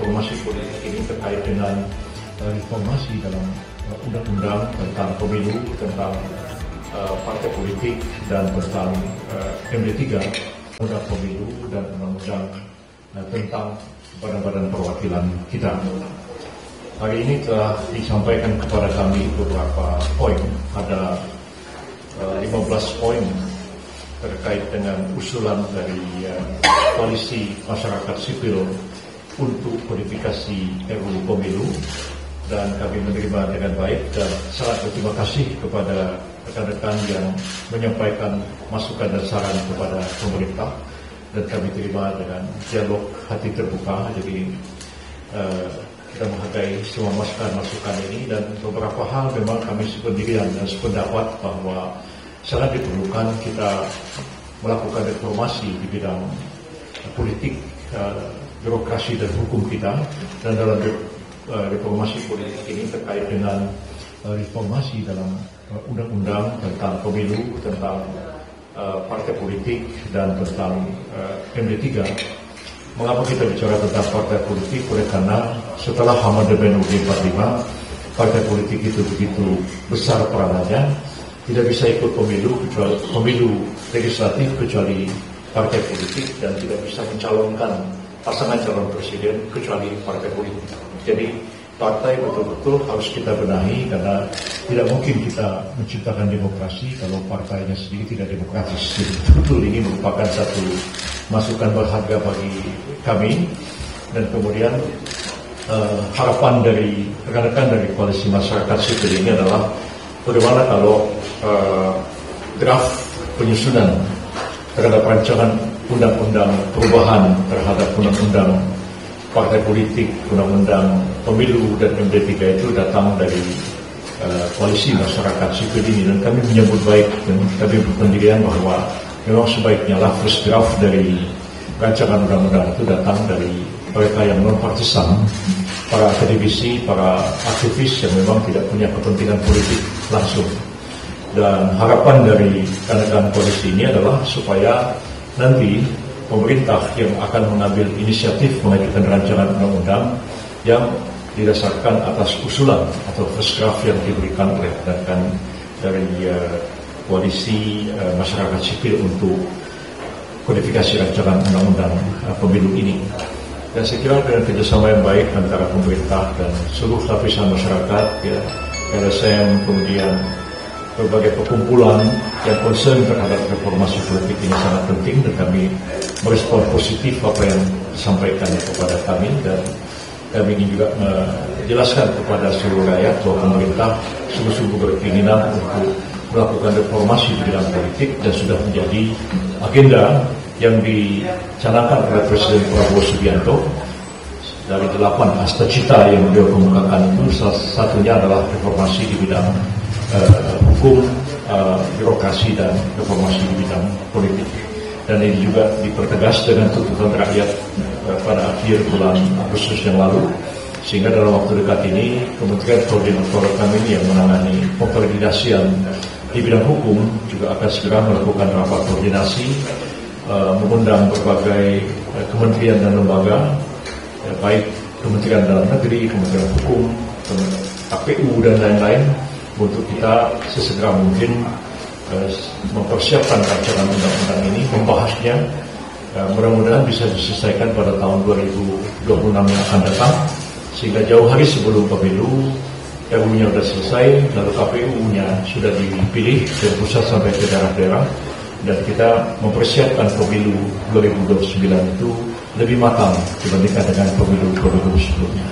reformasi politik ini terkait dengan reformasi dalam undang-undang tentang pemilu, tentang partai politik, dan tentang MD3, undang pemilu dan undang-undang tentang badan-badan perwakilan kita. Hari ini telah disampaikan kepada kami beberapa poin, ada 15 poin terkait dengan usulan dari koalisi masyarakat sipil untuk kodifikasi RUU Pemilu, dan kami menerima dengan baik dan sangat berterima kasih kepada rekan-rekan yang menyampaikan masukan dan saran kepada pemerintah, dan kami terima dengan dialog hati terbuka. Jadi kita menghargai semua masukan ini, dan beberapa hal memang kami sependirian dan sependapat bahwa sangat diperlukan kita melakukan reformasi di bidang politik, birokrasi dan hukum kita. Dan dalam reformasi politik ini terkait dengan reformasi dalam undang-undang tentang pemilu, tentang partai politik, dan tentang MD3. Mengapa kita bicara tentang partai politik? Oleh karena setelah amandemen UUD 45, partai politik itu begitu besar peranannya, tidak bisa ikut pemilu legislatif kecuali partai politik, dan tidak bisa mencalonkan pasangan calon presiden kecuali partai politik. Jadi partai betul-betul harus kita benahi, karena tidak mungkin kita menciptakan demokrasi kalau partainya sendiri tidak demokratis. Jadi betul ini merupakan satu masukan berharga bagi kami, dan kemudian harapan dari rekan-rekan dari koalisi masyarakat sipil ini adalah bagaimana kalau draft penyusunan terhadap rancangan undang-undang perubahan terhadap undang-undang partai politik, undang-undang pemilu dan MD3 itu datang dari koalisi masyarakat sipil ini, dan kami menyambut baik, dan kami berpendirian bahwa memang sebaiknya lah first draft dari rancangan undang-undang itu datang dari mereka yang non-partisan, para akademisi, para aktivis yang memang tidak punya kepentingan politik langsung. Dan harapan dari rekan-rekan koalisi ini adalah supaya nanti pemerintah yang akan mengambil inisiatif mengajukan rancangan undang-undang yang didasarkan atas usulan atau first draft yang diberikan oleh rekan dari koalisi masyarakat sipil untuk kodifikasi rancangan undang-undang pemilu ini. Dan saya kira dengan kerjasama yang baik antara pemerintah dan seluruh lapisan masyarakat, ya, LSM, kemudian berbagai perkumpulan yang concern terhadap reformasi politik ini sangat penting, dan kami merespon positif apa yang disampaikan kepada kami, dan kami ingin juga menjelaskan kepada seluruh rakyat bahwa pemerintah sungguh-sungguh berkeinginan untuk melakukan reformasi di bidang politik, dan sudah menjadi agenda yang dicanangkan oleh Presiden Prabowo Subianto. Dari 8 asta cita yang beliau kemukakan itu, salah satunya adalah reformasi di bidang hukum, birokrasi, dan reformasi di bidang politik. Dan ini juga dipertegas dengan tuntutan rakyat pada akhir bulan Agustus yang lalu, sehingga dalam waktu dekat ini Kementerian Koordinator kami yang menangani pengkoordinasian di bidang hukum juga akan segera melakukan rapat koordinasi, mengundang berbagai kementerian dan lembaga, baik Kementerian Dalam Negeri, Kementerian Hukum, KPU, dan lain-lain, untuk kita sesegera mungkin mempersiapkan rancangan undang-undang ini, membahasnya. Mudah-mudahan bisa diselesaikan pada tahun 2026 yang akan datang, sehingga jauh hari sebelum pemilu RUU-nya sudah selesai, lalu KPU-nya sudah dipilih dari pusat sampai ke daerah-daerah, dan kita mempersiapkan pemilu 2029 itu lebih matang dibandingkan dengan pemilu sebelumnya.